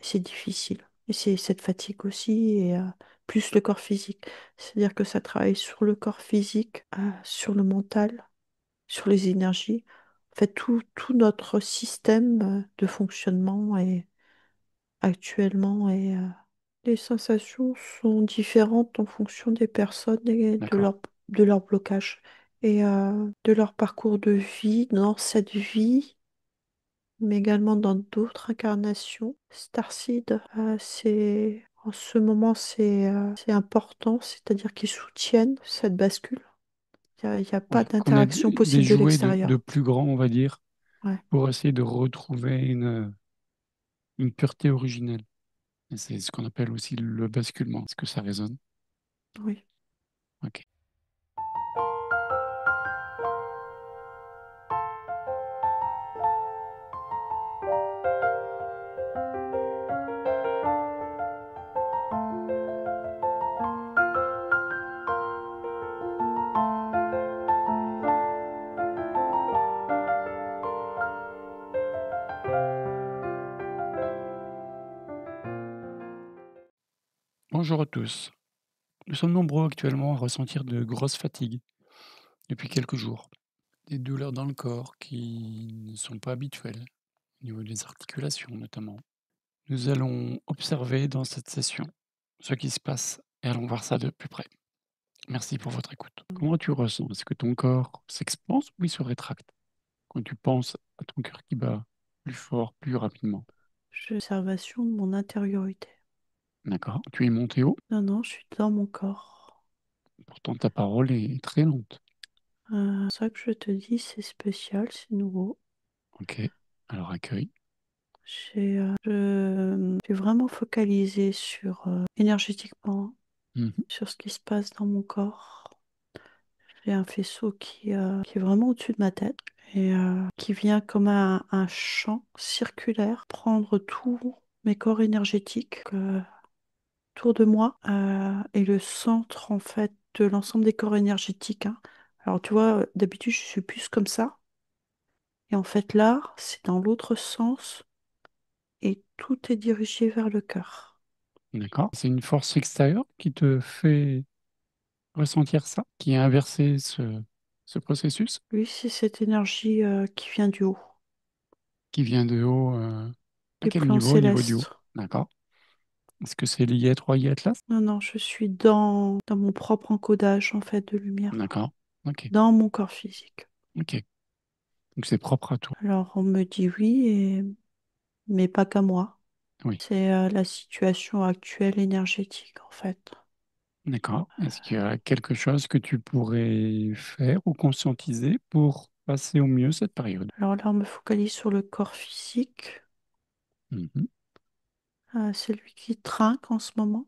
C'est difficile. Et c'est cette fatigue aussi, et plus le corps physique. C'est-à-dire que ça travaille sur le corps physique, sur le mental, sur les énergies. En fait, tout notre système de fonctionnement est actuellement, et les sensations sont différentes en fonction des personnes et D'accord. de leur blocage et de leur parcours de vie dans cette vie, mais également dans d'autres incarnations. Starseed, c'est en ce moment, c'est important, c'est-à-dire qu'ils soutiennent cette bascule. Il y a pas Ouais. Qu'on ait d'interaction des possible de jouets de l'extérieur. plus grands, on va dire, Ouais, pour essayer de retrouver une pureté originelle. Et c'est ce qu'on appelle aussi le basculement. Est-ce que ça résonne? oui. Ok. Bonjour à tous. Nous sommes nombreux actuellement à ressentir de grosses fatigues depuis quelques jours. Des douleurs dans le corps qui ne sont pas habituelles, au niveau des articulations notamment. Nous allons observer dans cette session ce qui se passe et allons voir ça de plus près. Merci pour votre écoute. Comment tu ressens? Est-ce que ton corps s'expanse ou il se rétracte quand tu penses à ton cœur qui bat plus fort, plus rapidement? Observation de mon intériorité. D'accord. Tu es monté haut, Non, non, je suis dans mon corps. pourtant ta parole est très lente. C'est ça que je te dis, c'est spécial, c'est nouveau. Ok. Alors accueille. Je suis vraiment focalisée sur, énergétiquement, Mhm. sur ce qui se passe dans mon corps. J'ai un faisceau qui est vraiment au-dessus de ma tête et qui vient comme un champ circulaire prendre tous mes corps énergétiques autour de moi, et le centre en fait de l'ensemble des corps énergétiques, hein. Alors tu vois, d'habitude je suis plus comme ça. Et en fait, là, c'est dans l'autre sens et tout est dirigé vers le cœur. D'accord. C'est une force extérieure qui te fait ressentir ça, qui a inversé ce processus, Oui, c'est cette énergie qui vient du haut, qui vient de haut. À des quel plans niveau? Au niveau du haut. célestes. D'accord. Est-ce que c'est lié à 3i Atlas? Non, non, je suis dans mon propre encodage en fait de lumière, D'accord. Ok. dans mon corps physique. Ok. Donc c'est propre à toi. Alors on me dit oui, mais pas qu'à moi. Oui. C'est la situation actuelle énergétique en fait. D'accord. Est-ce qu'il y a quelque chose que tu pourrais faire ou conscientiser pour passer au mieux cette période? Alors là, on me focalise sur le corps physique. Mhm. C'est lui qui trinque en ce moment,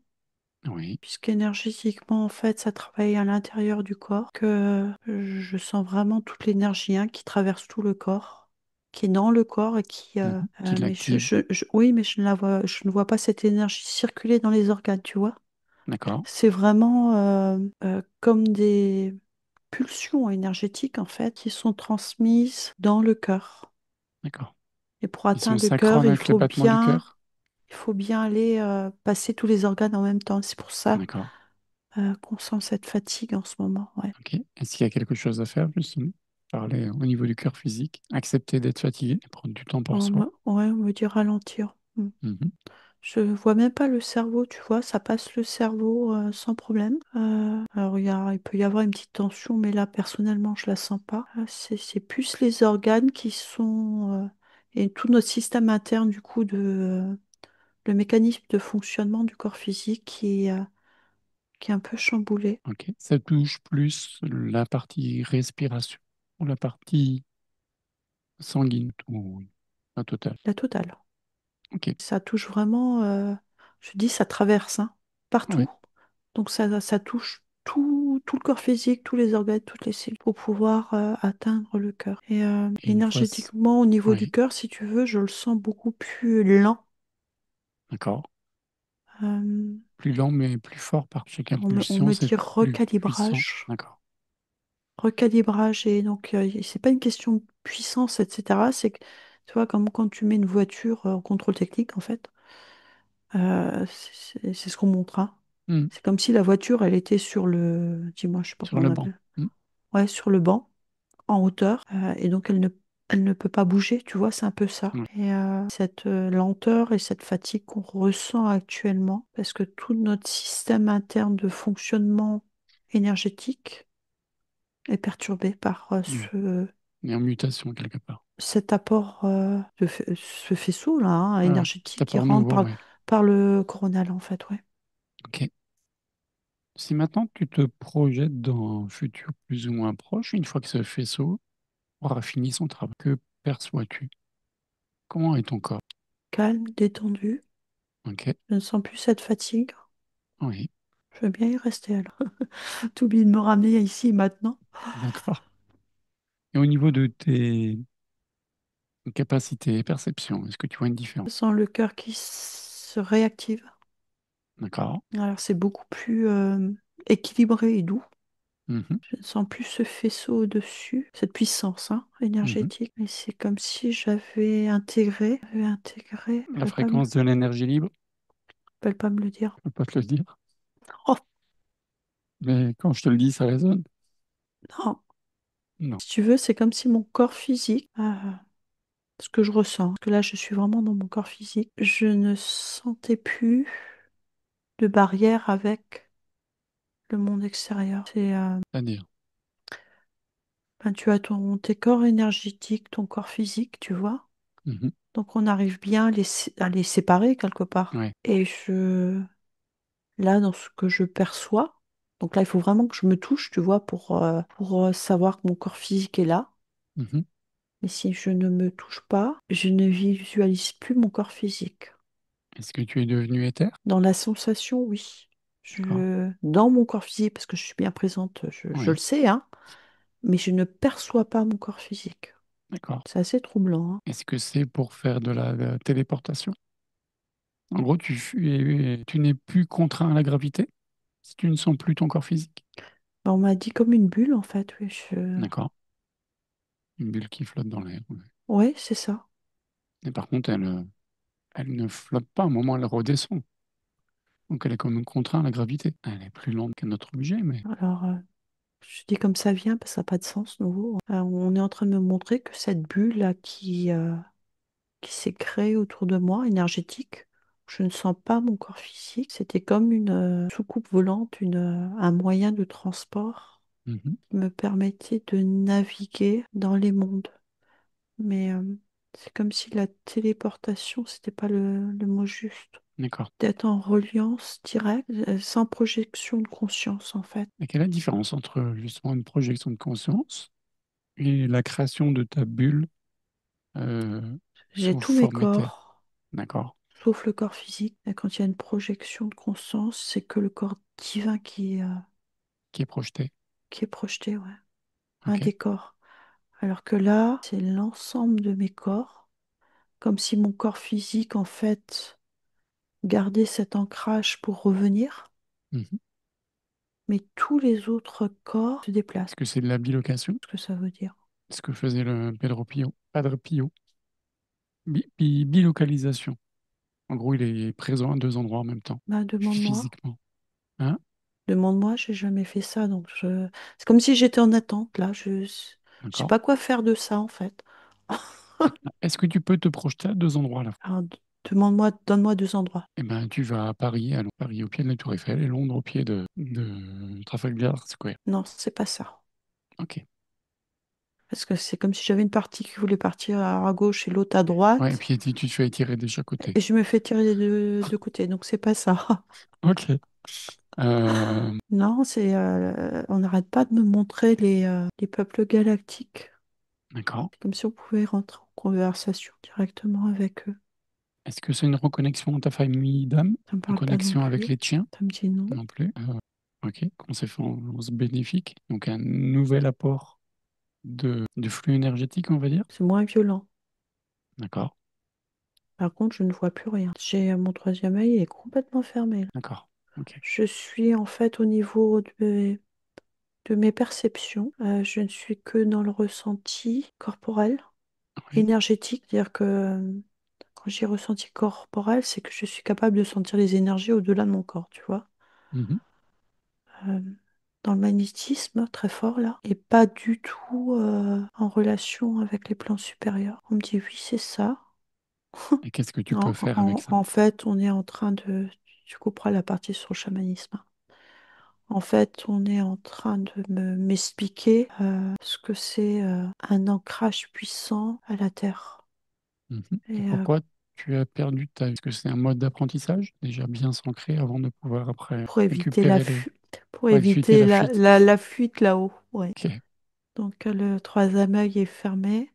Oui. puisqu'énergétiquement, en fait, ça travaille à l'intérieur du corps, que je sens vraiment toute l'énergie, hein, qui traverse tout le corps, qui est dans le corps et qui... Mhm. Qui mais l'active. oui, mais je ne la vois, je ne vois pas cette énergie circuler dans les organes, tu vois. D'accord. C'est vraiment comme des pulsions énergétiques, en fait, qui sont transmises dans le cœur. D'accord. Et pour Ils sont atteindre le cœur, synchrones avec le battement du cœur? il faut bien aller passer tous les organes en même temps. C'est pour ça D'accord. qu'on sent cette fatigue en ce moment. Ouais. Ok. Est-ce qu'il y a quelque chose à faire, justement? Parler au niveau du cœur physique, accepter d'être fatigué, et prendre du temps pour soi. Ouais, on me dit ralentir. Mm. Mhm. Je vois même pas le cerveau, tu vois, ça passe le cerveau sans problème. Alors il peut y avoir une petite tension, mais là personnellement je la sens pas. C'est plus les organes qui sont et tout notre système interne du coup le mécanisme de fonctionnement du corps physique qui est un peu chamboulé. Ok. Ça touche plus la partie respiration ou la partie sanguine ou la totale. La totale. Ok. Ça touche vraiment, je dis ça traverse, hein, Ouais. partout. Donc ça touche tout le corps physique, tous les organes, toutes les cellules pour pouvoir atteindre le cœur. Et Et une fois, énergétiquement, au niveau du oui. cœur, si tu veux, je le sens beaucoup plus lent. D'accord. Euh, Plus lent mais plus fort par chaque on impulsion, me c'est dit plus puissant. recalibrage. D'accord. Recalibrage, et donc c'est pas une question de puissance, etc. C'est que, tu vois, comme quand tu mets une voiture en contrôle technique, en fait. C'est ce qu'on montre, hein. Mmh. C'est comme si la voiture, elle était sur le, dis-moi, je sais pas Sur comment on le banc. appelle. Mmh. Ouais, sur le banc, en hauteur, et donc elle ne peut pas bouger, tu vois, c'est un peu ça. Ouais. Et cette lenteur et cette fatigue qu'on ressent actuellement, parce que tout notre système interne de fonctionnement énergétique est perturbé par Ouais. Et en mutation quelque part. cet apport ce faisceau là, hein, Ouais, ouais. Cet énergétique qui apport rentre nouveau, ouais. par le coronal en fait, ouais. OK. Si maintenant tu te projettes dans un futur plus ou moins proche, une fois que ce faisceau aura fini son travail, que perçois-tu? Comment est ton corps? Calme, détendu, OK. je ne sens plus cette fatigue. Oui. Je veux bien y rester alors. T'oublies de me ramener ici maintenant. D'accord. Et au niveau de tes capacités et perceptions, est-ce que tu vois une différence? Je sens le cœur qui se réactive. D'accord. Alors c'est beaucoup plus équilibré et doux. Mmh. Je ne sens plus ce faisceau au-dessus, cette puissance, hein, Mmh. énergétique. Mais c'est comme si j'avais intégré, La fréquence de l'énergie libre, je pas me le dire. je peux pas te le dire, Oh mais quand je te le dis, ça résonne? non, Non. si tu veux, c'est comme si mon corps physique, ce que je ressens, parce que là je suis vraiment dans mon corps physique, je ne sentais plus de barrière avec le monde extérieur. C'est-à-dire? Ben, tu as tes corps énergétiques, ton corps physique, tu vois. Mmh. Donc on arrive bien à les séparer quelque part. Ouais. Et là, dans ce que je perçois, donc là, il faut vraiment que je me touche, tu vois, pour savoir que mon corps physique est là. Mmh. Mais si je ne me touche pas, je ne visualise plus mon corps physique. Est-ce que tu es devenu éther? Dans la sensation, oui. D'accord. Dans mon corps physique, parce que je suis bien présente, je le Oui. sais, hein, mais je ne perçois pas mon corps physique. D'accord. C'est assez troublant, hein. Est-ce que c'est pour faire de la téléportation? En gros, tu n'es plus contraint à la gravité si tu ne sens plus ton corps physique? Ben, on m'a dit comme une bulle, en fait. Oui, D'accord. Une bulle qui flotte dans l'air. Ouais. ouais, c'est ça. Et par contre, elle ne flotte pas, à un moment, elle redescend. Donc elle est quand même contrainte à la gravité. Elle est plus lente qu'un autre objet, mais... Alors, je dis comme ça vient, parce que ça n'a pas de sens, nouveau. On est en train de me montrer que cette bulle-là qui s'est créée autour de moi, énergétique, je ne sens pas mon corps physique. C'était comme une soucoupe volante, un moyen de transport Mhm. qui me permettait de naviguer dans les mondes. Mais c'est comme si la téléportation, c'était pas le mot juste. D'accord. D'être en reliance directe, sans projection de conscience, en fait. Et quelle est la différence entre justement une projection de conscience et la création de ta bulle euh, J'ai sous tous mes forme éthérique? corps, D'accord. sauf le corps physique. Et quand il y a une projection de conscience, c'est que le corps divin Qui est projeté. qui est projeté, ouais. Un Ok. des corps. Alors que là, c'est l'ensemble de mes corps, comme si mon corps physique, en fait, gardait cet ancrage pour revenir, Mhm. mais tous les autres corps se déplacent. Est-ce que c'est de la bilocation? Ce que ça veut dire. Ce que faisait le Pedro Pio. Padre Pio. Bilocalisation. En gros, il est présent à deux endroits en même temps, Bah, demande-moi. physiquement. Hein? Demande-moi, j'ai jamais fait ça, donc c'est comme si j'étais en attente, là. Je sais D'accord. pas quoi faire de ça, en fait. Est-ce que tu peux te projeter à deux endroits à la fois? Alors, demande-moi, donne-moi deux endroits. Eh ben, tu vas à Paris, à Paris au pied de la Tour Eiffel et Londres au pied de Trafalgar Square. Non, c'est pas ça. Ok. Parce que c'est comme si j'avais une partie qui voulait partir à gauche et l'autre à Ouais, et droite. puis tu te fais étirer de chaque côté. Et je me fais tirer des deux côtés. Donc c'est pas ça. Ok. Euh, Non, on n'arrête pas de me montrer les peuples galactiques. d'accord. C'est comme si on pouvait rentrer en conversation directement avec eux. Est-ce que c'est une reconnexion à ta famille d'âme? Ça me Une parle pas non connexion avec plus. les tiens? Ça me dit non. Non plus. Ok. Conséquence bénéfique. Donc un nouvel apport de flux énergétique, on va dire. C'est moins violent. D'accord. Par contre, je ne vois plus rien. J'ai mon troisième œil, il est complètement fermé, là. D'accord. Ok. Je suis en fait au niveau de mes perceptions. Je ne suis que dans le ressenti corporel, Oui. énergétique, c'est-à-dire que Quand j'ai ressenti corporel, c'est que je suis capable de sentir les énergies au-delà de mon corps, tu vois. Mhm. Euh, dans le magnétisme, très fort là, et pas du tout en relation avec les plans supérieurs. On me dit oui, c'est ça. Et qu'est-ce que tu peux faire avec ça? En fait, on est en train de... Tu couperas la partie sur le chamanisme. En fait, on est en train de m'expliquer ce que c'est un ancrage puissant à la terre. Mhm. Et Et pourquoi tu as perdu ta... Est-ce que c'est un mode d'apprentissage déjà bien s'ancré avant de pouvoir après pour éviter récupérer les... pour pour éviter éviter la fuite? la fuite là-haut. Ouais. Ok. Donc le troisième œil est fermé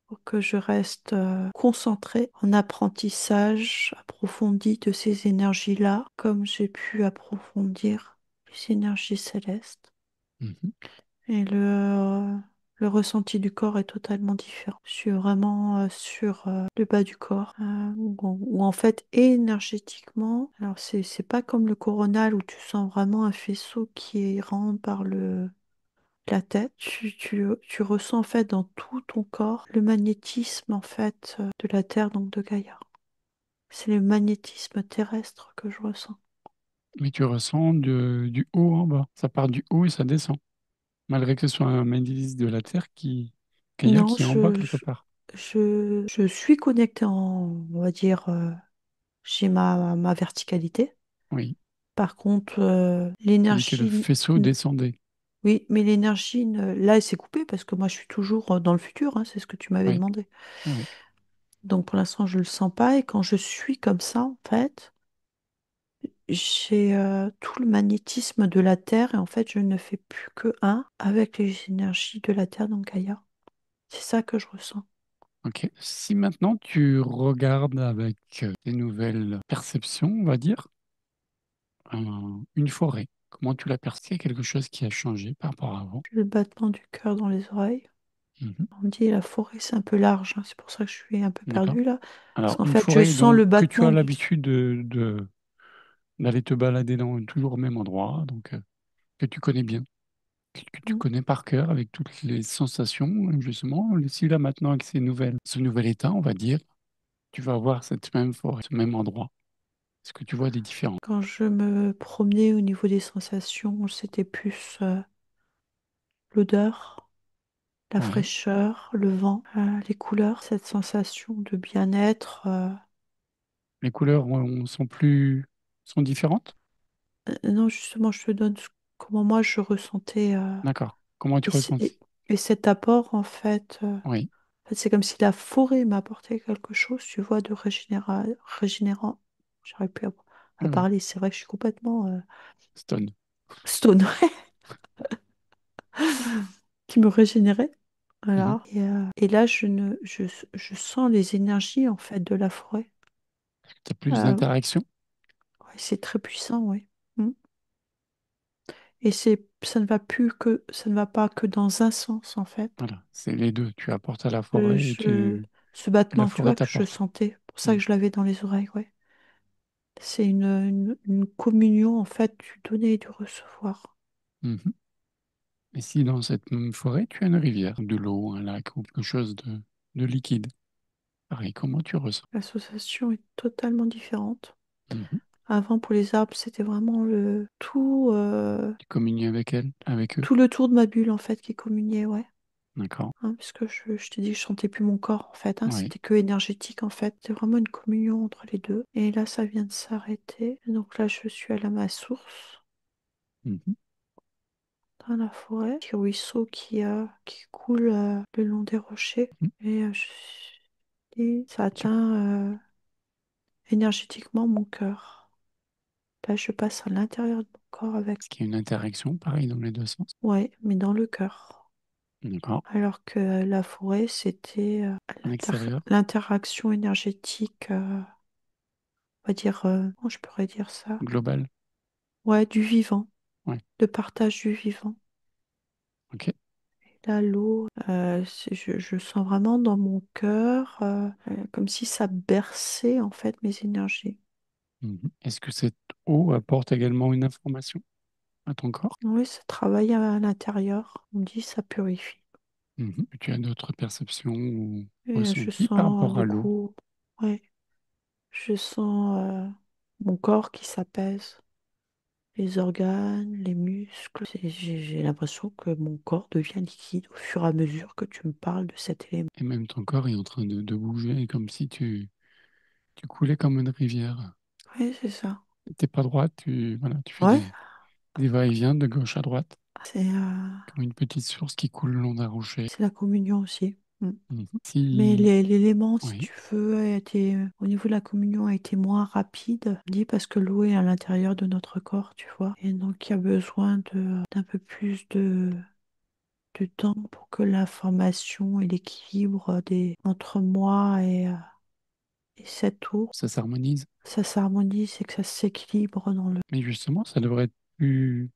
pour que je reste concentrée en apprentissage approfondi de ces énergies-là, comme j'ai pu approfondir les énergies célestes. Mhm. Et le ressenti du corps est totalement différent. Je suis vraiment sur le bas du corps, où en fait énergétiquement, alors c'est pas comme le coronal où tu sens vraiment un faisceau qui rentre par la tête. Tu ressens en fait dans tout ton corps le magnétisme en fait de la Terre, donc de Gaïa. C'est le magnétisme terrestre que je ressens. Mais tu ressens du haut en bas. Ça part du haut et ça descend. Malgré que ce soit un indice de la Terre Gaïa Non, qui est en bas quelque part. je suis connectée on va dire, j'ai ma verticalité. Oui. Par contre, Tu dis que le faisceau descendait. oui, mais l'énergie, là, elle s'est coupée parce que moi, je suis toujours dans le futur, hein, c'est ce que tu m'avais Oui. demandé. Oui, oui. Donc, pour l'instant, je le sens pas. Et quand je suis comme ça, en fait, j'ai tout le magnétisme de la Terre et en fait, je ne fais plus que un avec les énergies de la Terre, donc Gaïa. C'est ça que je ressens. Ok. Si maintenant tu regardes avec tes nouvelles perceptions, on va dire, une forêt, comment tu l'aperçois? Est-ce qu'il y a quelque chose qui a changé par rapport à avant? J'ai le battement du cœur dans les oreilles. Mhm. On me dit la forêt, c'est un peu large, hein, c'est pour ça que je suis un peu D'accord. perdue là. Parce Alors, qu'en une fait, je forêt sens donc le que tu battement as du... l'habitude d'aller te balader dans toujours au même endroit, donc que tu connais bien, que tu Mm. connais par cœur avec toutes les sensations, justement. Si là maintenant avec ce nouvel état, on va dire, tu vas voir cette même forêt, ce même endroit. Est-ce que tu vois des différences? Quand je me promenais au niveau des sensations, c'était plus l'odeur, la Ouais. fraîcheur, le vent, les couleurs, cette sensation de bien-être. Les couleurs sont différentes? Non, justement, je te donne comment moi je ressentais. D'accord. Comment tu Et, ressens? et cet apport, Oui. en fait, c'est comme si la forêt m'apportait quelque chose, tu vois, de régénérant. J'arrive plus Oui, à oui. parler, c'est vrai que je suis complètement Stone. stone, qui me régénérait. Mhm. Voilà. Et là, je sens les énergies, en fait, de la forêt. Tu as plus Euh, d'interaction? ouais, c'est très puissant, oui. Mm. Et ça ne va pas que dans un sens, en fait. Voilà, c'est les deux. Tu apportes à la Je, forêt je- ce et la battement, tu forêt vois, que je t'apporte. sentais. Pour ça Mm. que je l'avais dans les oreilles, ouais. C'est une communion, en fait, du donner et du recevoir. Mhm. Et si dans cette même forêt, tu as une rivière, de l'eau, un lac ou quelque chose de liquide, pareil, comment tu ressens? L'association est totalement différente. Mhm. Avant, pour les arbres, c'était vraiment Tu communies avec elle, avec eux? tout le tour de ma bulle, en fait, qui communiait, ouais. D'accord. Hein, parce que je t'ai dit que je sentais plus mon corps, en fait. Hein, Oui. c'était que énergétique, en fait. C'était vraiment une communion entre les deux. Et là, ça vient de s'arrêter. Donc là, je suis à ma source, Mhm. dans la forêt. Petit ruisseau qui coule le long des rochers. Mhm. Et et ça Tu- atteint énergétiquement mon cœur. Là, je passe à l'intérieur de mon corps avec. Est-ce qu'il y a une interaction, pareil, dans les deux sens? Ouais, mais dans le cœur. D'accord. Alors que la forêt, c'était En extérieur? l'interaction énergétique, on va dire, comment je pourrais dire ça? Global? Ouais, du vivant, Ouais. le partage du vivant. Ok. Là, l'eau, je sens vraiment dans mon cœur, comme si ça berçait en fait mes énergies. Mhm. Est-ce que cette eau apporte également une information à ton corps? Oui, ça travaille à l'intérieur. On dit ça purifie. Mhm. Tu as d'autres perceptions ou Et je ressentis par sens rapport à l'eau? beaucoup. Ouais, je sens mon corps qui s'apaise, les organes, les muscles. J'ai l'impression que mon corps devient liquide au fur et à mesure que tu me parles de cet élément. Et même ton corps est en train de bouger, comme si tu coulais comme une rivière. Oui, c'est ça. T'es pas droite, voilà, tu fais Ouais, des va-et-vient de gauche à droite, c'est comme une petite source qui coule le long d'un rocher. c'est la communion aussi. Mm. Mhm. Mais Si, l'élément, si oui, tu veux, a été, au niveau de la communion, a été moins rapide, dit parce que l'eau est à l'intérieur de notre corps, tu vois. Et donc, il y a besoin d'un peu plus de temps pour que l'information et l'équilibre entre moi et cette eau, ça s'harmonise. ça s'harmonise et que ça s'équilibre dans le... Mais justement, ça devrait être plus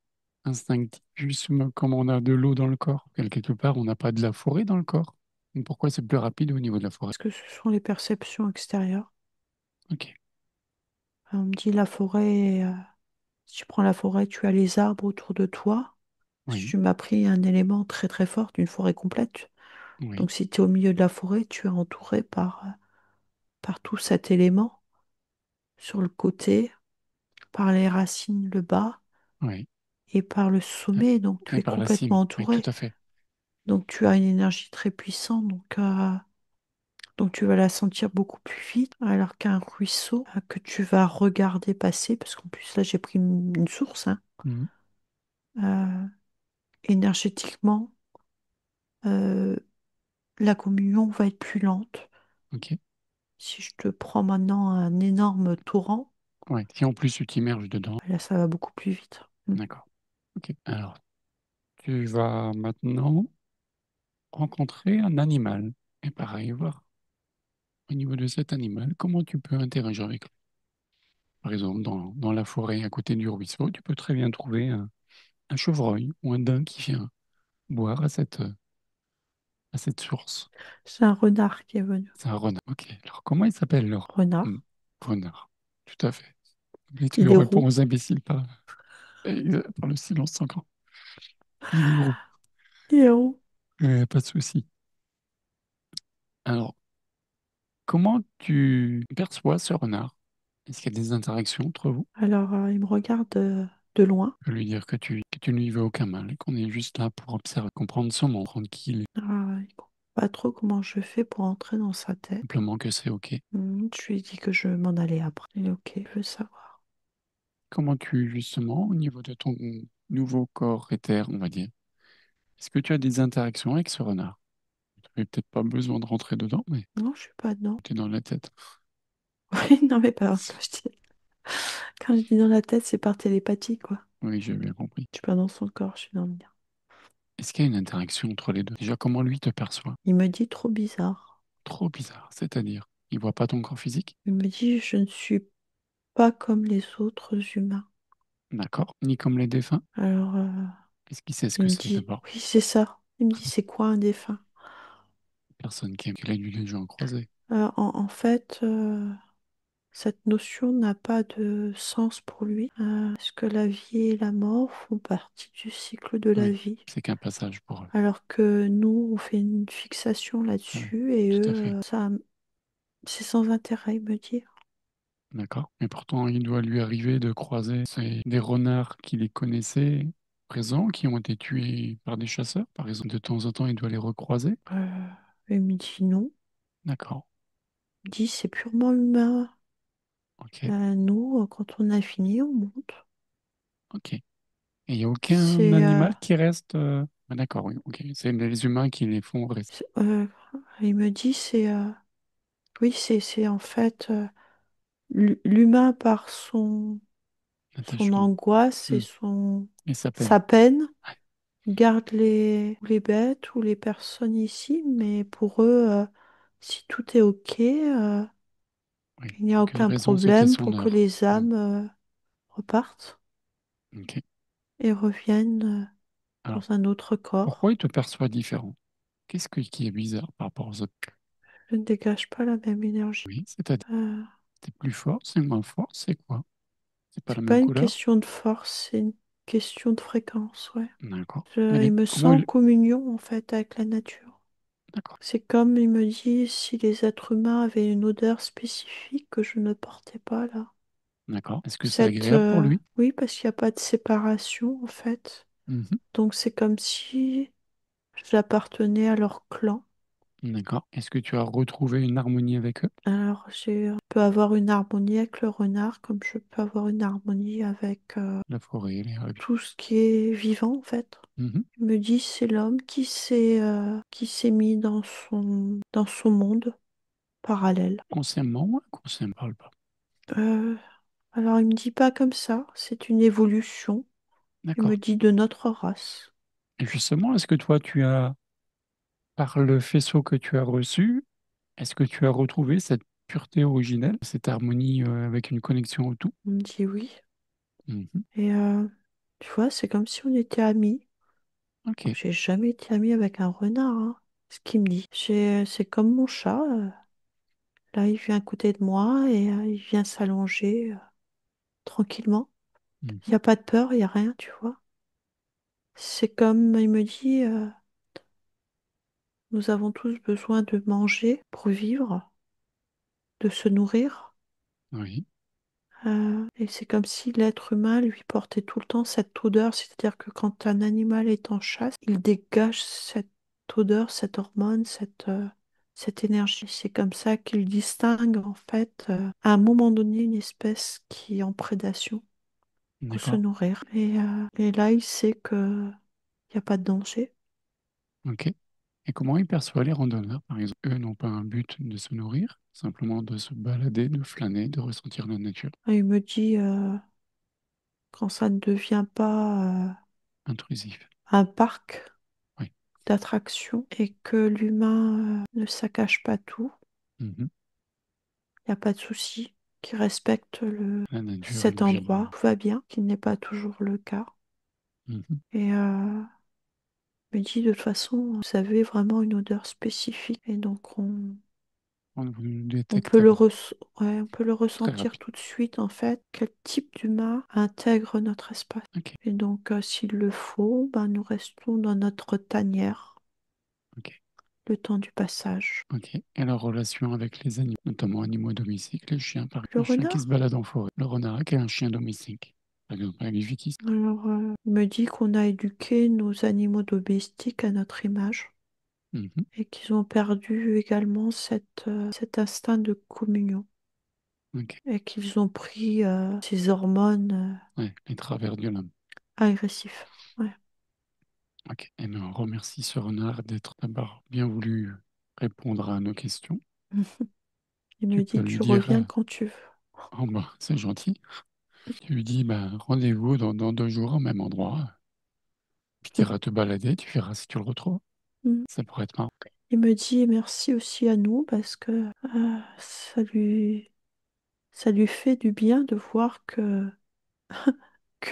instinctif, justement, comme on a de l'eau dans le corps. Quelque part, on n'a pas de la forêt dans le corps. Donc pourquoi c'est plus rapide au niveau de la forêt? Parce que ce sont les perceptions extérieures. Ok, On me dit la forêt, si tu prends la forêt, tu as les arbres autour de toi. Si oui, tu m'as pris un élément très très fort d'une forêt complète. oui, Donc si tu es au milieu de la forêt, tu es entouré par tout cet élément sur le côté, par les racines, le bas, oui. et par le sommet. Donc tu Et es par la cime, complètement oui, tout entouré. à fait. Donc tu as une énergie très puissante. Donc tu vas la sentir beaucoup plus vite. Alors qu'un ruisseau que tu vas regarder passer, parce qu'en plus là j'ai pris une source, hein, Mhm. euh, énergétiquement, euh, la communion va être plus lente. Ok, Si je te prends maintenant un énorme torrent, ouais. Si en plus tu t'immerges dedans, là, ça va beaucoup plus vite. Mm. d'accord. Ok. Alors, tu vas maintenant rencontrer un animal. Et pareil, voir au niveau de cet animal, comment tu peux interagir avec lui. Par exemple, dans la forêt à côté du ruisseau, tu peux très bien trouver un chevreuil ou un daim qui vient boire à cette source. C'est un renard qui est venu. C'est un renard. Ok. Alors, comment il s'appelle leur Renard. renard? Tout à fait. Et tu Il le est réponds roux. aux imbéciles par le silence sans grand. Il est gros. Il est roux. Pas de souci. Alors, comment tu perçois ce renard? Est-ce qu'il y a des interactions entre vous? Alors, il me regarde de loin. Je peux lui dire que tu ne lui veux aucun mal et qu'on est juste là pour observer, comprendre son monde, tranquille, Il comprend pas trop comment je fais pour entrer dans sa tête. simplement que c'est OK. Je lui ai dit que je m'en allais après. Il est ok, je veux savoir. Comment tu, justement, au niveau de ton nouveau corps éther, on va dire, est-ce que tu as des interactions avec ce renard? Tu n'avais peut-être pas besoin de rentrer dedans, mais Non, je suis pas dedans. tu es dans la tête. Oui, non, mais pas quand je dis dans la tête, c'est par télépathie, quoi. Oui, j'ai bien compris. Je suis pas dans son corps, je suis dans le mien. Est-ce qu'il y a une interaction entre les deux? Déjà, comment lui te perçoit? Il me dit trop bizarre. Trop bizarre, c'est-à-dire, il voit pas ton corps physique? Il me dit je ne suis pas comme les autres humains. D'accord. Ni comme les défunts? Alors, Est-ce qu'il sait ce il que me c'est dit d'abord? oui, c'est ça. Il me dit c'est quoi un défunt? Personne qui a dû les gens croisés. En fait, cette notion n'a pas de sens pour lui, parce que la vie et la mort font partie du cycle de la Oui, vie. c'est qu'un passage pour eux. Alors que nous, on fait une fixation Oui, là-dessus et tout à eux, fait. ça, c'est sans intérêt, il me dit. D'accord. Et pourtant, il doit lui arriver de croiser des renards qui les connaissaient présents, qui ont été tués par des chasseurs, par exemple. De temps en temps, il doit les recroiser. Euh, il me dit non. D'accord. Il me dit c'est purement humain. Ok. Nous, quand on a fini, on monte. Ok. Et il n'y a aucun C'est, animal qui reste. Ah, d'accord, oui. Ok. C'est les humains qui les font rester. c'est- euh, il me dit oui, c'est en fait l'humain par son Attachement. angoisse et Hmm. Et sa peine. sa peine Ouais. garde les bêtes ou les personnes ici, mais pour eux, si tout est OK, Oui. il n'y a Aucune aucun raison, c'était problème son pour que heure. les Hmm. âmes repartent Ok. et reviennent Alors, dans un autre corps. pourquoi il te perçoit différent? Qui est bizarre par rapport aux autres? Je ne dégage pas la même énergie. Oui, c'est-à-dire, Euh, c'est plus fort, c'est moins fort, c'est quoi? C'est pas la c'est pas même une couleur? question de force, c'est une question de fréquence, ouais. D'accord. Il me sent en Comment il... communion en fait avec la nature. D'accord. C'est comme il me dit si les êtres humains avaient une odeur spécifique que je ne portais pas là. D'accord. Est-ce que c'est agréable pour lui? Oui, parce qu'il n'y a pas de séparation en fait. Mhm. Donc c'est comme si j'appartenais à leur clan. D'accord. Est-ce que tu as retrouvé une harmonie avec eux? Alors je peux avoir une harmonie avec le renard comme je peux avoir une harmonie avec La forêt, les règles. tout ce qui est vivant en fait. Mhm. Il me dit c'est l'homme qui s'est mis dans son monde parallèle. Consciemment ou inconsciemment? Parle pas. Euh, alors il me dit pas comme ça, c'est une évolution. Il me D'accord. dit de notre race. Et justement, est-ce que toi, tu as, par le faisceau que tu as reçu, est-ce que tu as retrouvé cette pureté originelle, cette harmonie avec une connexion au tout? Il me dit oui. Mhm. Et tu vois, c'est comme si on était amis. Ok. J'ai jamais été amie avec un renard, hein. Ce qu'il me dit. C'est comme mon chat. Là, il vient à côté de moi et il vient s'allonger tranquillement. Il Mhm. n'y a pas de peur, il n'y a rien, tu vois. C'est comme il me dit, nous avons tous besoin de manger pour vivre, de se nourrir. Oui. Et c'est comme si l'être humain lui portait tout le temps cette odeur, c'est-à-dire que quand un animal est en chasse, il dégage cette odeur, cette hormone, cette énergie. C'est comme ça qu'il distingue en fait à un moment donné une espèce qui est en prédation pour se D'accord. nourrir. Et là, il sait que il n'y a pas de danger. Ok. Et comment ils perçoivent les randonneurs, par exemple? Eux n'ont pas un but de se nourrir, simplement de se balader, de flâner, de ressentir la nature. Et il me dit quand ça ne devient pas Intrusif. un parc Oui. d'attractions et que l'humain ne saccage pas tout. Mhm. Il n'y a pas de souci, qui respecte La nature et cet endroit. l'environnement. Tout va bien, qui n'est pas toujours le cas. Mhm. Et me dit de toute façon, vous avez vraiment une odeur spécifique. Et donc Vous le on peut détecterez ouais, on peut le très ressentir rapidement. tout de suite en fait, quel type d'humain intègre notre espace. Ok. Et donc s'il le faut, ben, nous restons dans notre tanière Ok. le temps du passage. Ok. Et leur relation avec les animaux, notamment animaux domestiques, les chiens, par exemple, Le un chien qui se renard? balade en forêt, le renard qui est un chien domestique, par exemple, avec Vicky. Alors, il me dit qu'on a éduqué nos animaux domestiques à notre image. Mhm. Et qu'ils ont perdu également cet instinct de communion Ok. et qu'ils ont pris ces hormones Ouais, les travers de l'homme. agressives. Ouais. Ok. Et bien, on remercie ce renard d'être d'abord bien voulu répondre à nos questions. Il Tu me peux dit, lui tu dire, reviens quand tu veux. oh bah, c'est gentil. Tu lui dis, bah, rendez-vous dans 2 jours au même endroit. Puis tu iras te balader, tu verras si tu le retrouves. Mm. Ça pourrait être marrant. Il me dit merci aussi à nous parce que ça lui fait du bien de voir que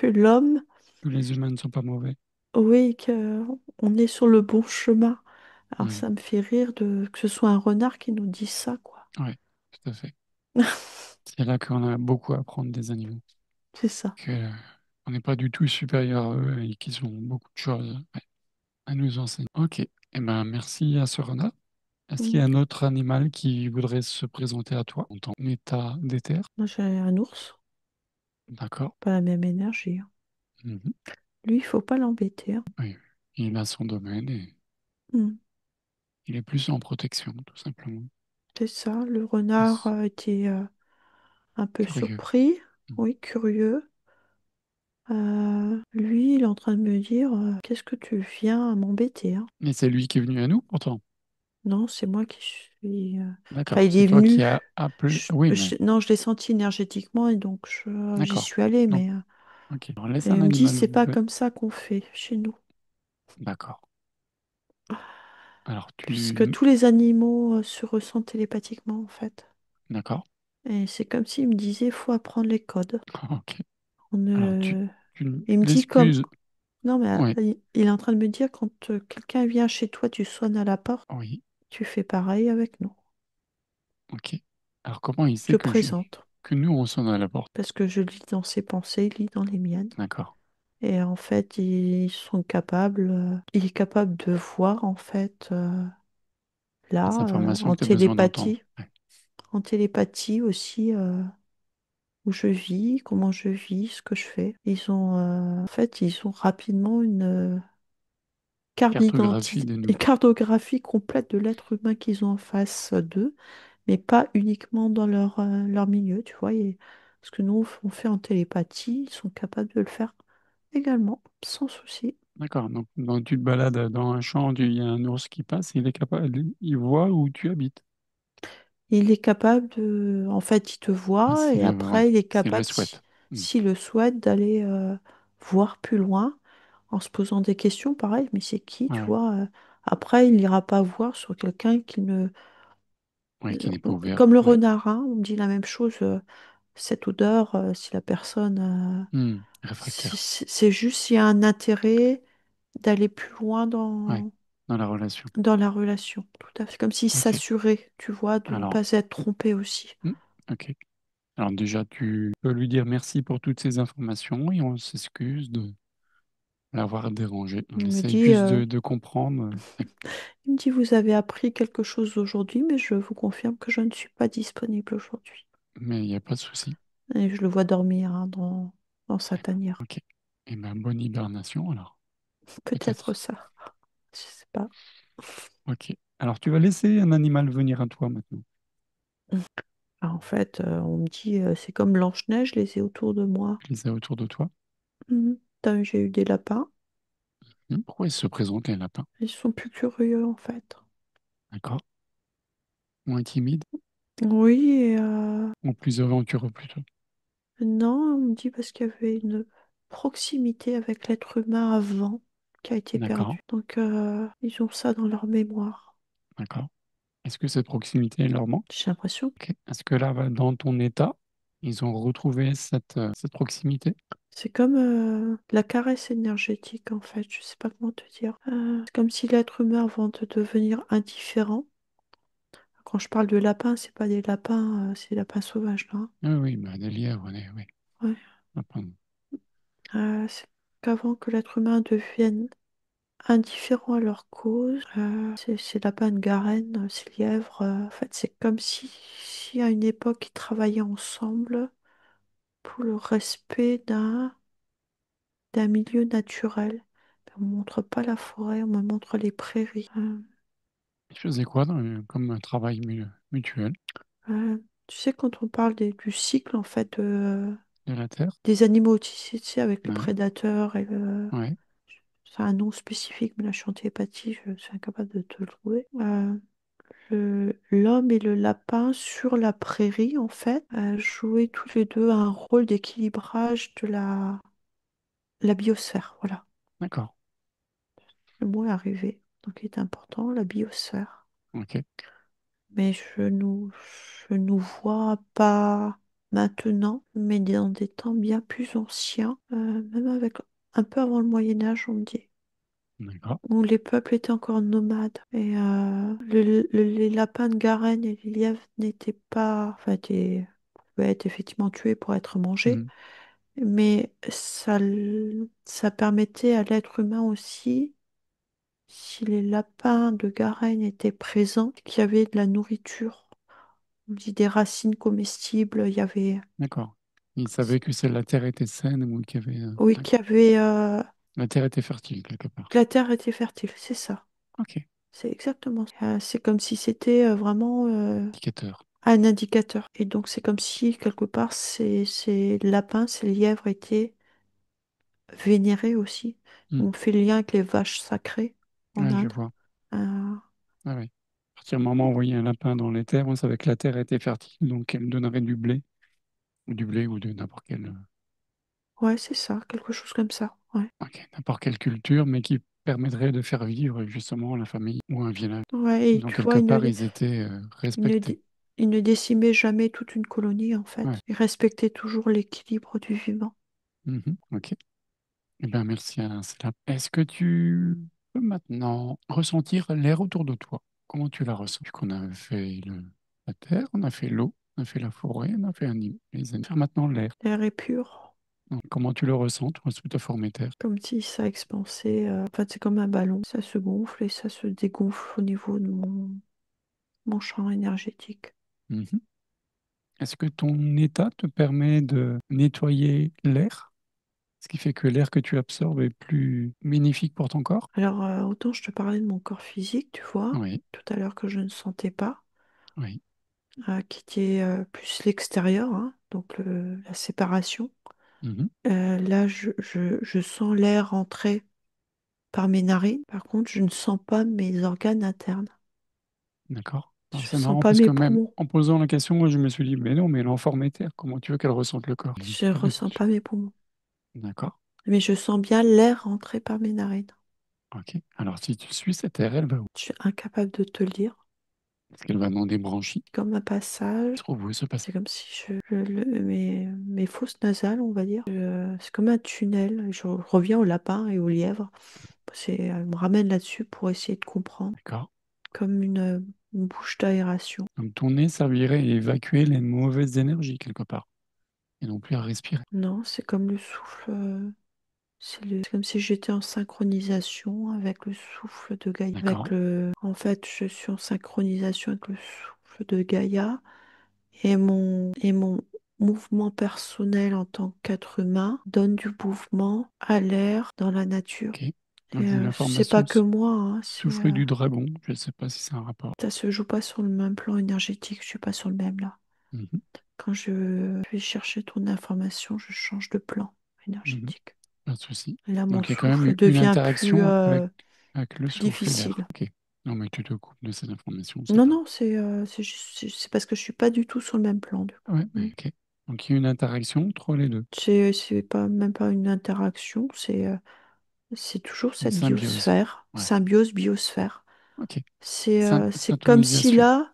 l'homme, Tous les humains ne sont pas mauvais. oui, que on est sur le bon chemin. Alors Oui, ça me fait rire que ce soit un renard qui nous dise ça, quoi. ouais, tout à fait. C'est là qu'on a beaucoup à apprendre des animaux. C'est ça. Que, on n'est pas du tout supérieur à eux et qu'ils ont beaucoup de choses, ouais, à nous enseigner. Ok, eh ben, merci à ce renard. Est-ce qu'il y Mm. a un autre animal qui voudrait se présenter à toi en ton état d'éther? Moi, j'ai un ours, D'accord. pas la même énergie, hein. Mhm. Lui, il faut pas l'embêter, hein. Oui, il a son domaine et Mm. il est plus en protection, tout simplement. C'est ça, le renard Plus a été un peu curieux. surpris, Mhm. oui, curieux. Lui, il est en train de me dire, qu'est-ce que tu viens m'embêter, hein? Et c'est lui qui est venu à nous, pourtant. Non, c'est moi qui suis. Enfin, D'accord, il c'est est toi qui venu. as appelé. Oui, mais Non, je l'ai senti énergétiquement et donc j'y d'accord. suis allée, Donc, mais ok. Alors, laisse et un il me dit, animal c'est pas venir. comme ça qu'on fait chez nous. D'accord. Alors, Puisque tous les animaux se ressentent télépathiquement, en fait. D'accord. Et c'est comme s'il me disait, faut apprendre les codes. Ok. On Alors, ne... tu Il me dit comme... l'excuses. Non, mais Oui, il est en train de me dire, quand quelqu'un vient chez toi, tu sonnes à la porte, oui. tu fais pareil avec nous. Ok. Alors, comment il Je sait présente. que nous, on sonne à la porte? Parce que je lis dans ses pensées, il lit dans les miennes. D'accord. Et en fait, ils sont capables, il est capable de voir, en fait, les là, informations que tu as besoin d'entendre. Ouais. en télépathie aussi, où je vis, comment je vis, ce que je fais. En fait, ils ont rapidement une carte Cartographie d'identité, de une nous. cartographie complète de l'être humain qu'ils ont en face d'eux, mais pas uniquement dans leur milieu, tu vois. Ce que nous, on fait en télépathie, ils sont capables de le faire également, sans souci. D'accord. Donc, tu te balades dans un champ, il y a un ours qui passe, il est capable, il voit où tu habites. Il est capable de... En fait, il te Ah, voit et ouais, après, il est s'il le capable, souhaite. Hmm. s'il le souhaite, d'aller voir plus loin en se posant des questions. Pareil, mais c'est qui, Ah tu ouais. vois après, il n'ira pas voir sur quelqu'un qui ne... Ouais, qui n'est pas ouvert. Comme le Ouais. renard, hein, on me dit la même chose. Cette odeur, si la personne... Réfractaire. c'est juste s'il y a un intérêt d'aller plus loin Ouais. Dans la relation. dans la relation. Tout à fait. Comme s'il Ok. s'assurait, tu vois, de ne Alors, pas être trompé aussi. hmm, ok. Alors déjà, tu peux lui dire merci pour toutes ces informations et on s'excuse de l'avoir dérangé. On Il me essaye dit... juste de comprendre. Il me dit, vous avez appris quelque chose aujourd'hui, mais je vous confirme que je ne suis pas disponible aujourd'hui. Mais il n'y a pas de souci. Et je le vois dormir hein, dans sa D'accord. tanière. Ok. Et ben, bonne hibernation alors. Peut-être Peut-être. ça, je sais pas. Ok. Alors, tu vas laisser un animal venir à toi maintenant. Alors, en fait, on me dit, c'est comme Blanche-Neige, je les ai autour de moi. Tu les as autour de toi. Mhm. J'ai eu des lapins. Pourquoi ils se présentent, les lapins? Ils sont plus curieux, en fait. D'accord. Moins timides Oui, ou plus aventureux plutôt. non, on me dit parce qu'il y avait une proximité avec l'être humain avant qui a été D'accord. perdue. Donc, ils ont ça dans leur mémoire. D'accord. Est-ce que cette proximité leur manque? J'ai l'impression. Ok. Est-ce que là, dans ton état, ils ont retrouvé cette proximité? C'est comme la caresse énergétique, en fait. Je sais pas comment te dire. C'est comme si l'être humain, avant de devenir indifférent, quand je parle de lapins, c'est pas des lapins, c'est des lapins sauvages, là, hein. Ah oui, bah, des lièvres, oui. Ouais. Lapins. C'est qu'avant que l'être humain devienne indifférent à leur cause, ces lapins de Garenne, ces lièvres, en fait, c'est comme si à une époque, ils travaillaient ensemble pour le respect d'un milieu naturel. On ne montre pas la forêt, on me montre les prairies. Ils faisaient quoi comme travail mutuel Tu sais, quand on parle du cycle, en fait, de la Terre? des animaux, tu sais, avec le Ouais. prédateur Ouais. c'est un nom spécifique, mais la je je suis incapable de te le trouver. L'homme et le lapin sur la prairie, en fait, jouaient tous les deux un rôle d'équilibrage de la biosphère. Voilà, D'accord. le mot est arrivé. Donc, il est important, la biosphère. Ok. Mais je nous vois pas maintenant, mais dans des temps bien plus anciens, même avec un peu avant le Moyen Âge, on me dit, D'accord. où les peuples étaient encore nomades. Et les lapins de Garenne et les lièvres n'étaient pas, enfin, pouvaient être effectivement tués pour être mangés, Mhm. mais ça permettait à l'être humain aussi, si les lapins de Garenne étaient présents, qu'il y avait de la nourriture. On dit des racines comestibles, il y avait, D'accord. Ils savaient que la Terre était saine ou qu'il y avait. oui, qu'il y D'accord. avait, La Terre était fertile quelque part. que la terre était fertile, c'est ça. Ok. C'est exactement ça. C'est comme si c'était vraiment Indicateur. un indicateur. Et donc c'est comme si quelque part ces lapins, ces lièvres étaient vénérés aussi. Hmm. On fait le lien avec les vaches sacrées en Ouais, je Inde. vois. Euh, Ah ouais. À partir du moment où on voyait un lapin dans les terres, on savait que la terre était fertile, donc elle donnerait du blé ou de n'importe quelle, ouais, c'est ça, quelque chose comme ça. Ouais. ok, n'importe quelle culture, mais qui permettrait de faire vivre justement la famille ou un village. Ouais, et Donc tu quelque vois, part, ils étaient ils ne, respectés. dé- ils ne décimaient jamais toute une colonie en fait. Ouais. Ils respectaient toujours l'équilibre du vivant. Mhm. Ok. Eh bien, merci à cela. Est-ce que tu peux maintenant ressentir l'air autour de toi? Comment tu la ressens? Vu qu'on a fait la terre, on a fait l'eau, on a fait la forêt, on a fait les animaux. Faire maintenant l'air. L'air est pur, Donc, comment tu le ressens, toi, sous ta forme éthère? comme si ça expansait. En fait, c'est comme un ballon. Ça se gonfle et ça se dégonfle au niveau de mon... mon champ énergétique. Mhm. Est-ce que ton état te permet de nettoyer l'air? Ce qui fait que l'air que tu absorbes est plus bénéfique pour ton corps? Alors, autant je te parlais de mon corps physique, tu vois, Oui, tout à l'heure que je ne sentais pas, oui. qui était plus l'extérieur, hein, donc la séparation. Mhm. Là, je sens l'air entrer par mes narines. Par contre, je ne sens pas mes organes internes. D'accord. Alors, Je c'est sens marrant pas parce mes que même poumons. en posant la question, moi je me suis dit, mais non, mais elle est en forme éthère. Comment tu veux qu'elle ressente le corps? Elle dit Je pas du ressens tout. pas mes poumons. D'accord. Mais je sens bien l'air entrer par mes narines. Ok. Alors, si tu suis cette air, elle va où? Je suis incapable de te le dire. Est-ce qu'elle va dans des branchies? Comme un Il passage. se trouve où ce C'est passage? comme si mes fosses nasales, on va dire, c'est comme un tunnel. Je reviens au lapin et au lièvre. Elle me ramène là-dessus pour essayer de comprendre. D'accord. Comme une bouche d'aération. Donc, ton nez servirait à évacuer les mauvaises énergies quelque part et non plus à respirer. Non, c'est comme le souffle. C'est comme si j'étais en synchronisation avec le souffle de Gaïa. D'accord. En fait, je suis en synchronisation avec le souffle de Gaïa et mon mouvement personnel en tant qu'être humain donne du mouvement à l'air dans la nature. Ok. Moi, Et j'ai une c'est pas formation que moi, hein, souffle du dragon. Je ne sais pas si c'est un rapport. ça se joue pas sur le même plan énergétique. Je suis pas sur le même là. Mhm. Quand je vais chercher ton information, je change de plan Mhm. énergétique. Pas de souci. Et là, mon Donc, il y a quand même souffle une devient interaction avec le plus souffle et l'air. difficile. Ok. Non, mais tu te coupes de cette information, c'est Non, pas. non, c'est parce que je suis pas du tout sur le même plan, du coup. Ouais, Mm. mais ok. Donc, il y a une interaction entre les deux. C'est pas même pas une interaction, c'est toujours Une cette symbiose. biosphère, Ouais. symbiose, biosphère. Ok. C'est comme si Syntonisation là,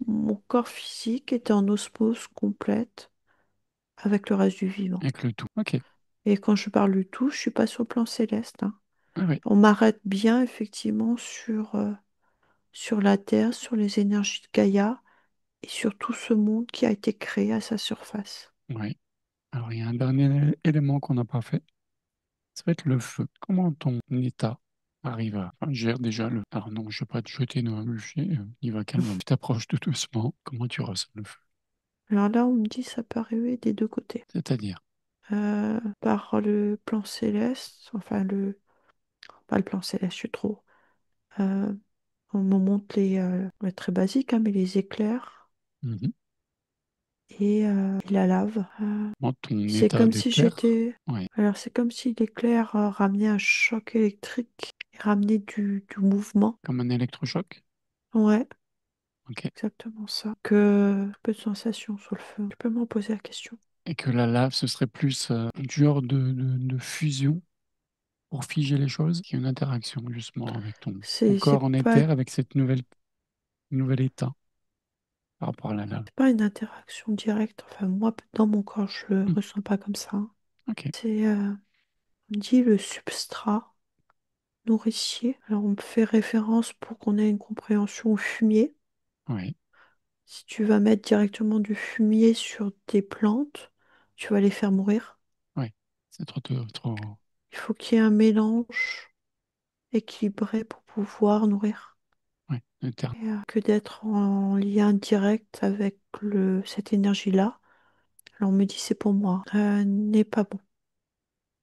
mon corps physique était en osmose complète avec le reste du vivant. avec le tout. Ok. Et quand je parle du tout, je suis pas sur le plan céleste, hein. Ah oui. On m'arrête bien effectivement sur la Terre, sur les énergies de Gaïa et sur tout ce monde qui a été créé à sa surface. Oui. Alors, il y a un dernier élément qu'on n'a pas fait. Ça va être le feu. Comment ton état arrive à enfin, gère déjà le. Alors non, je ne vais pas te jeter dans un bûcher. Il va calmement. Tu t'approches tout doucement. Comment tu ressens le feu? Alors là, on me dit ça peut arriver des deux côtés. C'est-à-dire. Par le plan céleste, pas le plan céleste, je suis trop. Euh, on me montre ouais, très basique, hein, mais les éclairs Mhm. et la lave. Comment ton C'est état comme si d'éther. j'étais. Oui. Alors c'est comme si l'éclair ramenait un choc électrique et ramenait du mouvement. Comme un électrochoc. Ouais, Ok. exactement ça. Que peu de sensations sur le feu. Tu peux m'en poser la question. Et que la lave, ce serait plus un genre de fusion pour figer les choses, qui est une interaction justement avec ton C'est corps en pas, éther, avec cette nouvel état par rapport à la lave. c'est pas une interaction directe. Enfin, moi, dans mon corps, je le Hmm. ressens pas comme ça, hein. Ok. C'est, on dit le substrat nourricier. Alors, on me fait référence pour qu'on ait une compréhension au fumier. Oui. Si tu vas mettre directement du fumier sur tes plantes, tu vas les faire mourir. Oui. C'est trop. Il faut qu'il y ait un mélange équilibré pour pouvoir nourrir. Ouais. Que d'être en lien direct avec cette énergie-là. Alors, on me dit c'est pour moi. N'est pas bon.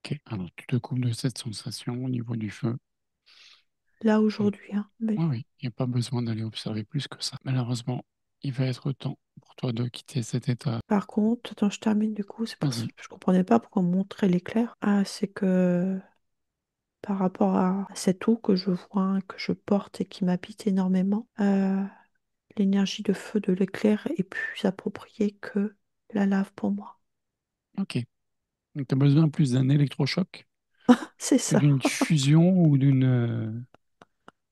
Ok. Alors, tu te coupes de cette sensation au niveau du feu. Là, Oui, aujourd'hui, hein. Mais oui. Il n'y a pas besoin d'aller observer plus que ça. Malheureusement, il va être temps pour toi de quitter cet état. par contre, attends, je termine du coup, c'est pour ça Vas-y. que je comprenais pas pourquoi on montrait l'éclair. Ah, c'est que par rapport à cette eau que je vois, hein, que je porte et qui m'habite énormément, l'énergie de feu de l'éclair est plus appropriée que la lave pour moi. Ok. Donc, tu as besoin plus d'un électrochoc C'est que ça. d'une fusion ou d'un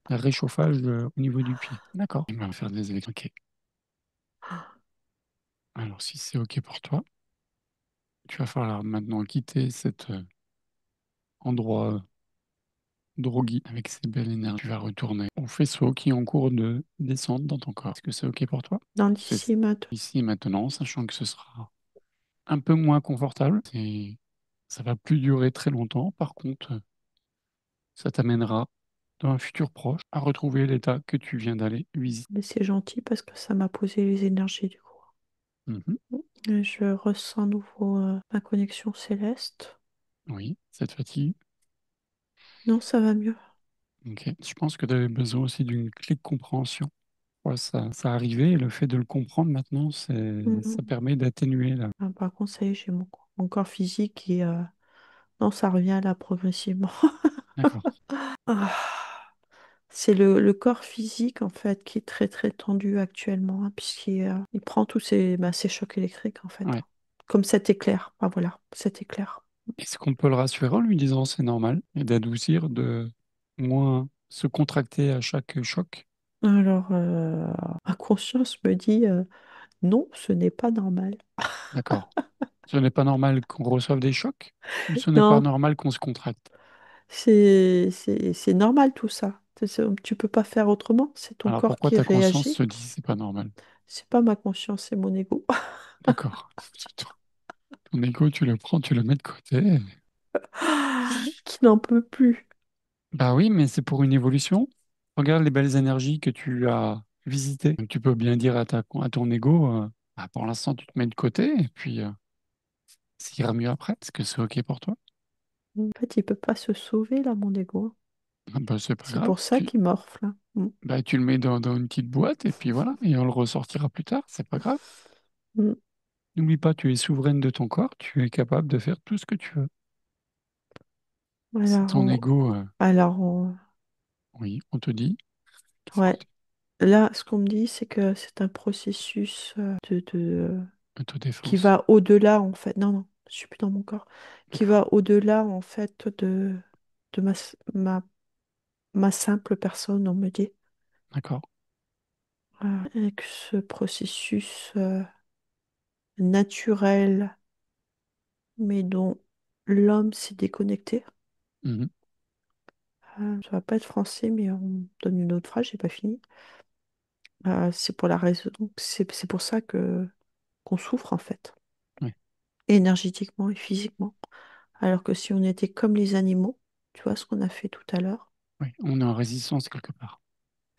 réchauffage au niveau du pied. D'accord. On va faire des électrochocs. Ok. Alors, si c'est ok pour toi, tu vas falloir maintenant quitter cet endroit drogué avec ces belles énergies. Tu vas retourner au faisceau qui est en cours de descente dans ton corps. Est-ce que c'est ok pour toi? Dans C'est l'ici et maintenant. ici et maintenant, sachant que ce sera un peu moins confortable. Ça va plus durer très longtemps. Par contre, ça t'amènera dans un futur proche, à retrouver l'état que tu viens d'aller visiter. Mais c'est gentil parce que ça m'a posé les énergies du coup. Mhm. Et je ressens à nouveau ma connexion céleste. Oui, cette fatigue. Non, ça va mieux. Ok. Je pense que tu avais besoin aussi d'une clé de compréhension. Ouais, ça arrivait et le fait de le comprendre maintenant, ça Mhm. permet d'atténuer là. Ah, par contre, ça y est, j'ai mon corps physique qui... Non, ça revient là progressivement. D'accord. Ah, c'est le corps physique en fait qui est très très tendu actuellement, hein, il prend tous ces chocs électriques en fait. Ouais. Comme cet éclair. Ah voilà, cet éclair. Est-ce qu'on peut le rassurer en lui disant c'est normal et d'adoucir, de moins se contracter à chaque choc? Alors, ma conscience me dit non, ce n'est pas normal. D'accord. Ce n'est pas normal qu'on reçoive des chocs ou ce n'est pas Non, normal qu'on se contracte? c'est normal tout ça. Tu peux pas faire autrement. C'est ton Alors corps pourquoi qui ta conscience réagit. se dit c'est pas normal? C'est pas ma conscience, c'est mon ego D'accord. Ton ego, tu le prends, tu le mets de côté. qui n'en peut plus. Bah oui, mais c'est pour une évolution. Regarde les belles énergies que tu as visitées. Donc, tu peux bien dire à ton ego, bah, pour l'instant, tu te mets de côté et puis ça ira mieux après. Est-ce que c'est OK pour toi? En fait, il peut pas se sauver là, mon ego. Ah bah, c'est pas C'est grave. pour ça qu'il morfle, hein. Bah, tu le mets dans une petite boîte et puis voilà, et on le ressortira plus tard. C'est pas grave. Mm. N'oublie pas, tu es souveraine de ton corps. Tu es capable de faire tout ce que tu veux. C'est Alors, ton ego, alors on- oui, on te dit, ouais. Là, ce qu'on me dit, c'est que c'est un processus qui autodéfense. va au-delà, en fait. Non, non, je suis plus dans mon corps. Qui D'accord, va au-delà, en fait, de ma simple personne, on me dit. d'accord. Et que ce processus naturel, mais dont l'homme s'est déconnecté. Mhm. Ça va pas être français, mais on me donne une autre phrase, j'ai pas fini. C'est pour la raison, c'est pour ça que qu'on souffre en fait, Ouais, énergétiquement et physiquement. Alors que si on était comme les animaux, tu vois ce qu'on a fait tout à l'heure, ouais. On est en résistance quelque part.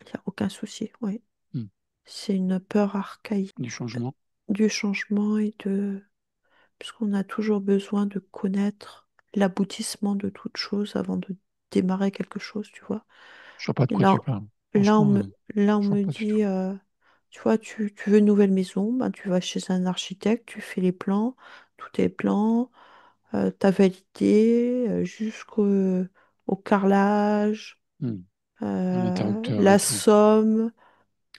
il n'y a aucun souci, oui. Hmm. C'est une peur archaïque Du changement. du changement puisqu'on a toujours besoin de connaître l'aboutissement de toute chose avant de démarrer quelque chose, tu vois. Je sais pas de Et quoi tu parles. là, Franchement, là, on je vois me pas du tout. dit, tu vois, tu veux une nouvelle maison, ben, tu vas chez un architecte, tu fais les plans, tous tes plans, t'as validé au carrelage, Hmm. L'interrupteur et la tout. somme,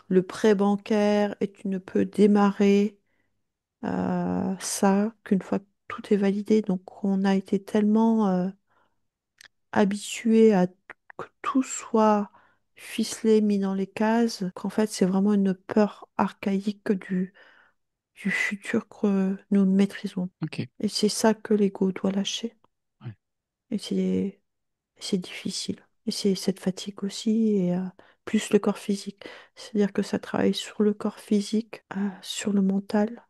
le prêt bancaire, et tu ne peux démarrer ça qu'une fois que tout est validé. Donc, on a été tellement habitué à que tout soit ficelé, mis dans les cases, qu'en fait, c'est vraiment une peur archaïque du futur que nous ne maîtrisons. Ok. Et c'est ça que l'ego doit lâcher. Ouais. Et c'est difficile. Et c'est cette fatigue aussi, et plus le corps physique. C'est-à-dire que ça travaille sur le corps physique, sur le mental,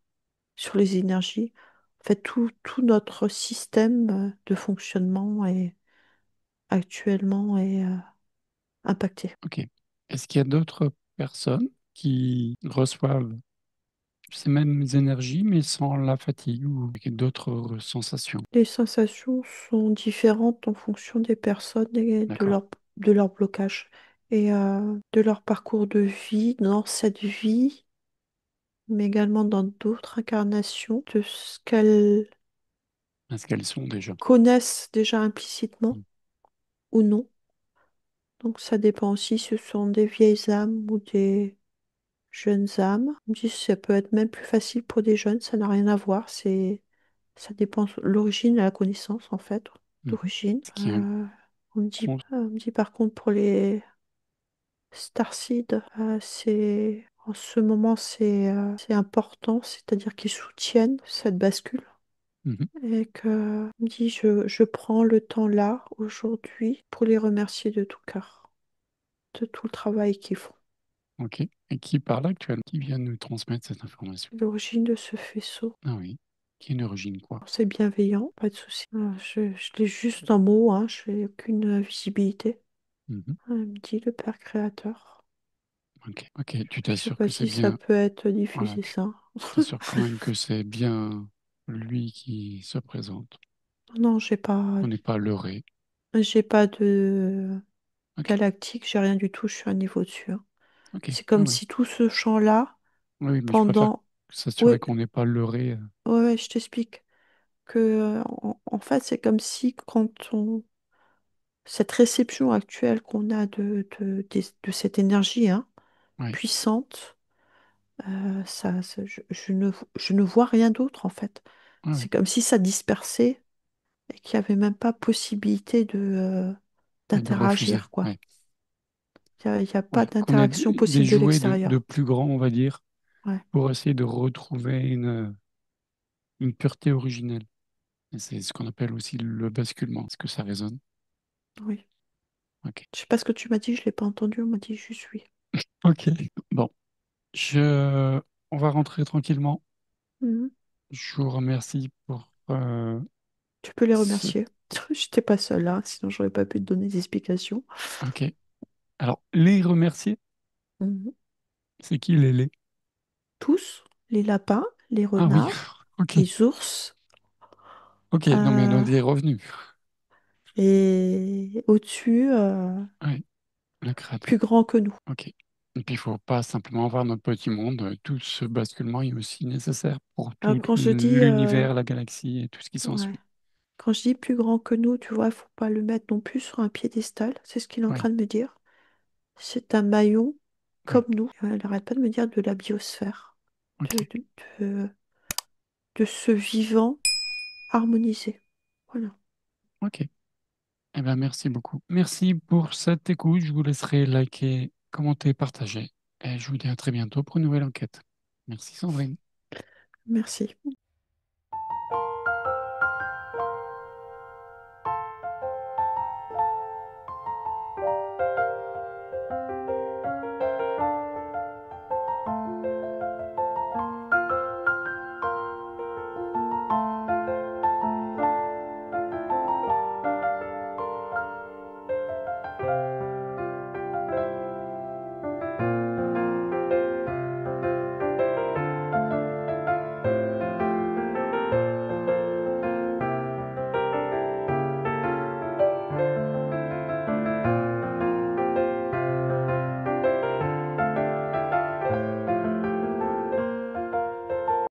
sur les énergies. En fait, tout notre système de fonctionnement est actuellement impacté. Ok. Est-ce qu'il y a d'autres personnes qui reçoivent ces mêmes énergies mais sans la fatigue ou avec d'autres sensations? Les sensations sont différentes en fonction des personnes et D'accord. de leur blocage et de leur parcours de vie dans cette vie, mais également dans d'autres incarnations, de ce qu'elles Est-ce qu'elles sont déjà? connaissent déjà implicitement Hmm. ou non. Donc ça dépend aussi si ce sont des vieilles âmes ou des jeunes âmes. On me dit que ça peut être même plus facile pour des jeunes, ça n'a rien à voir, ça dépend de l'origine et la connaissance en fait, Mhm. d'origine. Ce qui est con- On me dit par contre pour les starseeds, en ce moment c'est important, c'est-à-dire qu'ils soutiennent cette bascule. Mhm. Et que on me dit je prends le temps là, aujourd'hui, pour les remercier de tout cœur, de tout le travail qu'ils font. Ok. Et qui parle actuellement? Qui vient nous transmettre cette information? L'origine de ce faisceau. Ah oui. Qui est une origine quoi? C'est bienveillant, pas de souci. Je l'ai juste en mots, hein, je n'ai aucune visibilité. Mhm. Il me dit le Père Créateur. Ok, ok, tu Je sais t'assures pas que c'est si ça bien. peut être Voilà, diffusé, tu ça. t'assures quand même que c'est bien lui qui se présente. Non, On n'est pas leurré. j'ai pas de Ok, galactique, j'ai rien du tout, je suis un niveau dessus, hein. ok. C'est Ah comme oui, si tout ce champ-là, oui, oui, mais je préfère pendant... s'assurer Oui, qu'on n'est pas leurré. ouais, ouais, je t'explique. Que, en fait, c'est comme si quand on... Cette réception actuelle qu'on a de cette énergie, hein, Oui, puissante, je ne vois rien d'autre, en fait. oui, C'est oui. comme si ça dispersait et qu'il n'y avait même pas possibilité Et de refuser. d'interagir, quoi. Oui, Il y a oui. pas Qu'on ait d'interaction des possible de jouets de l'extérieur. plus grand, on va dire, Ouais, pour essayer de retrouver une pureté originelle. Et c'est ce qu'on appelle aussi le basculement. Est-ce que ça résonne? oui. Ok. Je sais pas ce que tu m'as dit, je l'ai pas entendu, on m'a dit juste oui. Ok. Bon, on va rentrer tranquillement. Mhm. Je vous remercie pour Tu peux les ce... remercier. J'étais pas seule là, sinon j'aurais pas pu te donner des explications. Ok. Alors, les remercier, Mhm. c'est qui les lait? Tous, les lapins, les Ah oui, renards, ok. les ours, Ok, non mais on a euh, des revenus. et au-dessus, Oui, le créateur. plus grand que nous. Ok. Et puis, il faut pas simplement avoir notre petit monde. Tout ce basculement est aussi nécessaire pour tout Quand je dis, l'univers, la galaxie et tout ce qui ouais. s'ensuit. Quand je dis plus grand que nous, tu vois, il faut pas le mettre non plus sur un piédestal. C'est ce qu'il est en Oui, train de me dire. C'est un maillon oui. comme nous. Elle n'arrête pas de me dire de la biosphère, Ok, de, de, de, de ce vivant harmonisé. Voilà. ok. Eh bien, merci beaucoup. Merci pour cette écoute. Je vous laisserai liker, commenter, partager. Et je vous dis à très bientôt pour une nouvelle enquête. Merci Sandrine. Merci.